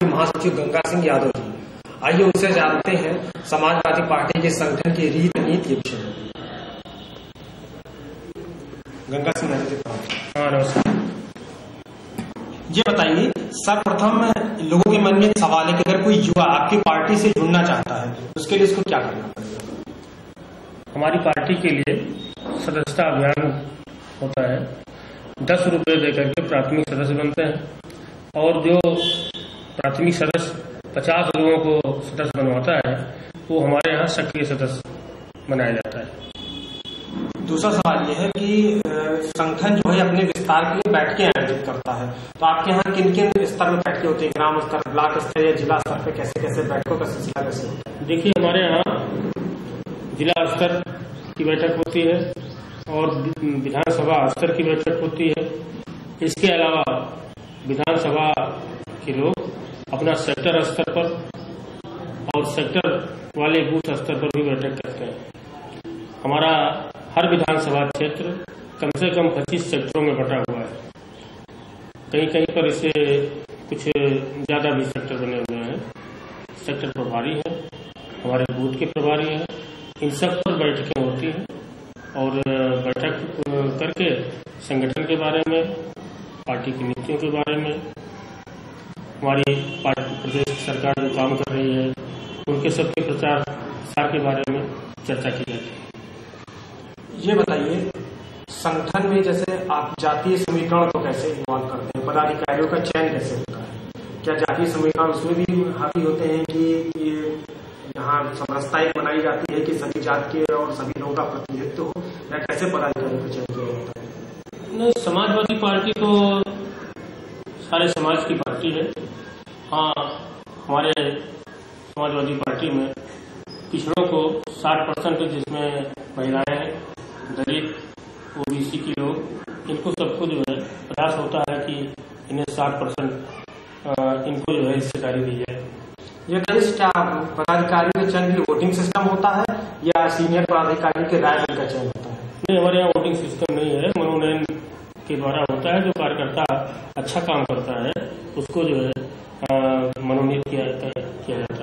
महासचिव गंगा सिंह यादव जी। आइए उनसे जानते हैं समाजवादी पार्टी के संगठन की रीत नीति के विषय में। गंगा सिंह यादव जी, ये बताइए सर्वप्रथम लोगों के मन में एक सवाल है कि अगर कोई युवा आपकी पार्टी से जुड़ना चाहता है उसके लिए उसको क्या करना पड़ेगा? हमारी पार्टी के लिए सदस्यता अभियान होता है। 10 रुपये देकर के प्राथमिक सदस्य बनते हैं और जो प्राथमिक सदस्य 50 लोगों को सदस्य बनवाता है वो हमारे यहाँ सक्रिय सदस्य बनाया जाता है। दूसरा सवाल यह है कि संगठन जो है अपने विस्तार के लिए बैठकें आयोजित करता है, तो आपके यहाँ किन किन स्तर में बैठकें होती है? ग्राम स्तर, ब्लॉक स्तर या जिला स्तर पे कैसे कैसे बैठकों का सिलसिला कैसे होता है? देखिए, हमारे यहाँ जिला स्तर की बैठक होती है और विधानसभा स्तर की बैठक होती है। इसके अलावा विधानसभा के लोग अपना सेक्टर स्तर पर और सेक्टर वाले बूथ स्तर पर भी बैठक करते हैं। हमारा हर विधानसभा क्षेत्र कम से कम 25 सेक्टरों में बटा हुआ है। कहीं कहीं पर इसे कुछ ज्यादा भी सेक्टर बने हुए हैं। सेक्टर प्रभारी है, हमारे बूथ के प्रभारी हैं, इन सब पर बैठकें होती हैं और बैठक करके संगठन के बारे में, पार्टी की नीतियों के बारे में, हमारी पार्टी प्रदेश सरकार जो काम कर रही है उनके सबके प्रचार प्रसार के बारे में चर्चा की जाती है। ये बताइए संगठन में जैसे आप जातीय समीकरण को कैसे इन्वॉल्व करते हैं? पदाधिकारियों का चयन कैसे होता है? क्या जातीय समीकरण उसमें भी हावी होते हैं कि यहाँ समरसता एक बनाई जाती है कि सभी जात के और सभी लोगों का प्रतिनिधित्व हो, या कैसे पदाधिकारियों का चयन किया जाता है? नहीं, समाजवादी पार्टी तो सारे समाज की पार्टी है। हाँ, हमारे समाजवादी पार्टी में पिछड़ों को 60% जिसमें महिलाएं हैं, दलित, ओबीसी के लोग, इनको सबको जो है प्रयास होता है कि इन्हें 60% इनको जो है हिस्सेदारी दी जाए। ये क्या पदाधिकारी के चयन की वोटिंग सिस्टम होता है या सीनियर पदाधिकारी के राय का चयन होता है? नहीं, हमारे यहाँ वोटिंग सिस्टम नहीं है, मनोनयन के द्वारा होता है। जो कार्यकर्ता अच्छा काम करता है उसको जो है मनोनीत किया जाता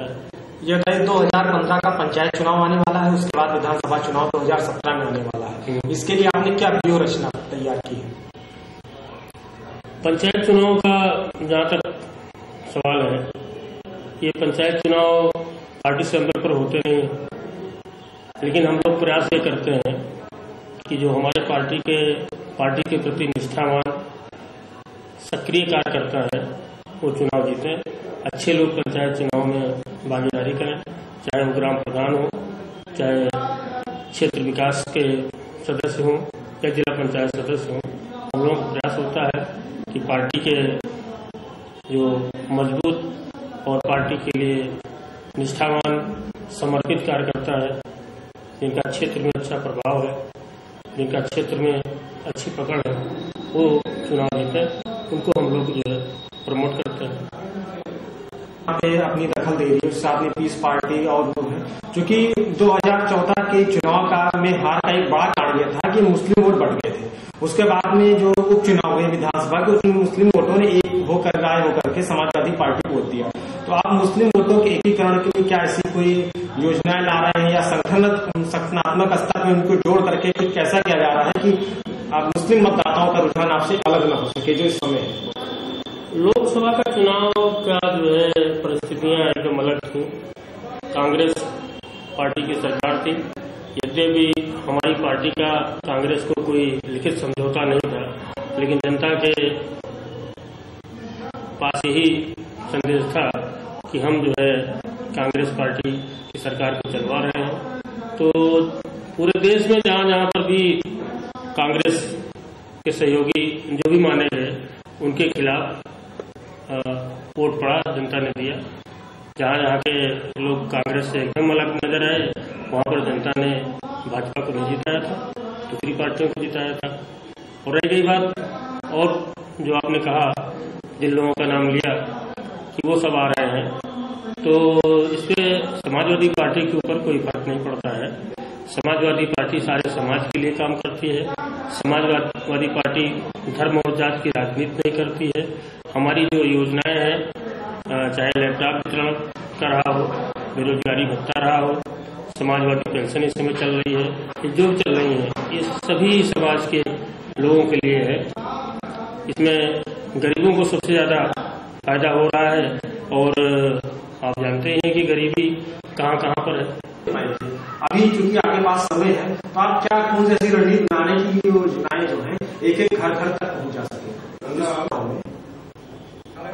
है। ये 2015 का पंचायत चुनाव आने वाला है, उसके बाद विधानसभा चुनाव 2017 में आने वाला है। इसके लिए आपने क्या व्यूह रचना तैयार की है? पंचायत चुनाव का जहाँ तक सवाल है, ये पंचायत चुनाव पार्टी स्तर पर होते नहीं, लेकिन हम लोग प्रयास ये करते हैं कि जो हमारे पार्टी के प्रति निष्ठावान सक्रिय कार्यकर्ता है वो चुनाव जीते। अच्छे लोग पंचायत चुनाव में भागीदारी करें, चाहे वो ग्राम प्रधान हो, चाहे क्षेत्र विकास के सदस्य हों या जिला पंचायत सदस्य हों। हम लोगों का प्रयास होता है कि पार्टी के जो मजबूत और पार्टी के लिए निष्ठावान समर्पित कार्यकर्ता है, जिनका क्षेत्र में अच्छा प्रभाव है, जिनका क्षेत्र में अच्छी पकड़ है, वो चुनाव जीते, उनको हम लोग जो है प्रमोट करते हैं। अपनी दखल दे रही है, उससे आपने पीस पार्टी और लोग हैं, क्योंकि 2014 के चुनाव का में हार का एक बड़ा कारण यह था कि मुस्लिम वोट बढ़ गए थे। उसके बाद में जो उपचुनाव हुए विधानसभा के, उसमें मुस्लिम वोटों ने एक होकर राय होकर के समाजवादी पार्टी को वोट दिया। तो आप मुस्लिम वोटों के एकीकरण के लिए क्या ऐसी कोई योजनाएं ला रहे हैं या संगठनात्मक स्तर में उनको जोड़ करके कुछ कैसा किया जा रहा है कि आप मुस्लिम मतदाताओं का रुझान आपसे अलग न हो सके जो इस समय है? लोकसभा का चुनाव का जो है परिस्थितियां एकदम अलग थी। कांग्रेस पार्टी की सरकार थी। यद्यपि हमारी पार्टी का कांग्रेस को कोई लिखित समझौता नहीं था, लेकिन जनता के पास यही संदेश था कि हम जो है कांग्रेस पार्टी की सरकार को चलवा रहे हैं। तो पूरे देश में जहां जहां पर भी कांग्रेस के सहयोगी जो भी माने गए, उनके खिलाफ वोट पड़ा, जनता ने दिया। जहां जहां के लोग कांग्रेस से एकदम अलग नजर आए, वहां पर जनता ने भाजपा को नहीं जिताया था, दूसरी पार्टियों को जिताया था। और रह गई बात, और जो आपने कहा जिन लोगों का नाम लिया कि वो सब आ रहे हैं, तो इससे समाजवादी पार्टी के ऊपर कोई फर्क नहीं पड़ता है। समाजवादी पार्टी सारे समाज के लिए काम करती है। समाजवादी पार्टी धर्म और जात की राजनीति नहीं करती है। हमारी जो योजनाएं हैं चाहे लैपटॉप वितरण कर रहा हो, बेरोजगारी भत्ता रहा हो, समाजवादी पेंशन इस समय चल रही है, ये जो चल रही है ये सभी समाज के लोगों के लिए है। इसमें गरीबों को सबसे ज्यादा फायदा हो रहा है और आप जानते हैं कि गरीबी कहाँ कहाँ पर है। अभी चूंकि आपके पास समय है तो आप क्या कौन सी ऐसी रणनीति बनाने की योजनाएं जो है एक एक घर घर तक पहुंच जा सके।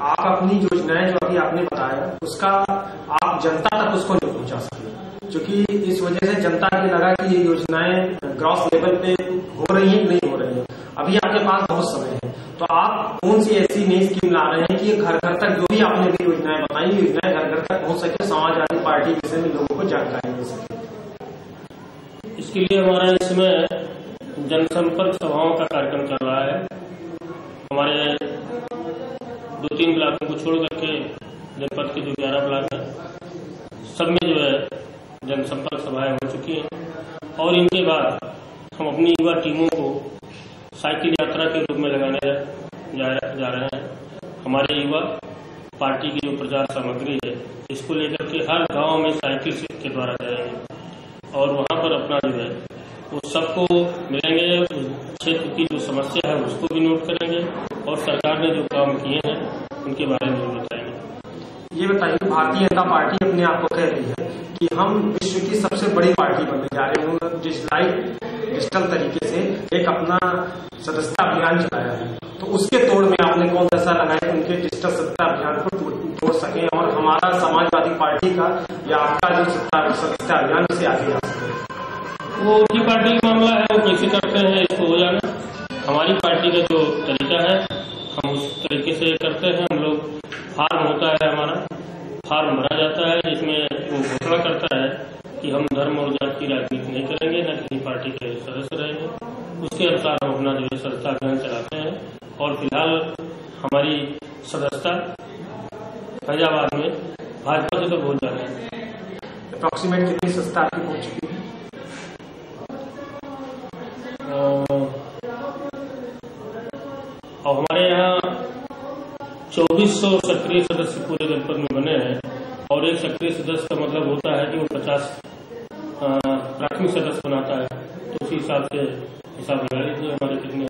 आप अपनी योजनाएं जो अभी आपने बताया उसका आप जनता तक उसको नहीं पहुंचा सके, क्योंकि इस वजह से जनता को लगा कि ये योजनाएं ग्रॉस लेवल पे हो रही है नहीं हो रही है। अभी आपके पास बहुत समय है तो आप कौन सी ऐसी नई स्कीम ला रहे हैं कि ये घर घर तक जो भी आपने भी योजनाएं बताई योजनाएं घर घर तक पहुंच सके, समाजवादी पार्टी के विषय में लोगों को जानकारी दे सके। इसके लिए हमारा इसमें जनसंपर्क सभाओं का कार्यक्रम चल रहा है। हमारे 2-3 ब्लॉकों को छोड़ करके जनपद के जो 11 ब्लॉक है सब में जो है जनसंपर्क सभाएं हो चुकी हैं और इनके बाद हम अपनी युवा टीमों को साइकिल यात्रा के रूप में लगाने जा रहे हैं। हमारे युवा पार्टी की जो प्रचार सामग्री है इसको लेकर के हर गांव में साइकिल के द्वारा जाएंगे और वहां पर अपना जो है वो सबको मिलेंगे, उस क्षेत्र की जो समस्या है उसको भी नोट करेंगे और सरकार ने जो काम किए हैं उनके बारे में भी बताएंगे। ये बताइए, भारतीय जनता पार्टी अपने आप को कह रही है कि हम विश्व की सबसे बड़ी पार्टी बनने जा रहे हैं। डिजिटल तरीके से एक अपना सदस्यता अभियान चलाया है, तो उसके तोड़ में आपने कौन सा लगाया उनके डिजिटल सदस्यता अभियान को तोड़ सके और हमारा समाजवादी पार्टी का या आपका जो सदस्यता अभियान से आगे जा सके। वो उनकी पार्टी का मामला है, वो कैसे करते हैं इसको हो जाना। हमारी पार्टी का जो तरीका है हम उस तरीके से करते हैं। हम लोग फार्म होता है, हमारा फार्म भरा जाता है जिसमें वो घोषणा करता है कि हम धर्म और जाति की राजनीति नहीं करेंगे, न किसी पार्टी के सदस्य रहेंगे। उसके अनुसार हम अपना जो है सदस्यता अभियान चलाते हैं और फिलहाल हमारी सदस्यता फैजाबाद में भाजपा से तो बहुत ज्यादा है। अप्रोक्सीमेट कितनी सदस्यता आपकी पहुंच चुकी है? और हमारे यहाँ 2400 सक्रिय सदस्य पूरे जनपद में बने हैं और एक सक्रिय सदस्य का मतलब होता है कि वो 50 प्राथमिक सदस्य बनाता है, तो उसी हिसाब से हिसाब लगा लीजिए हमारे कितने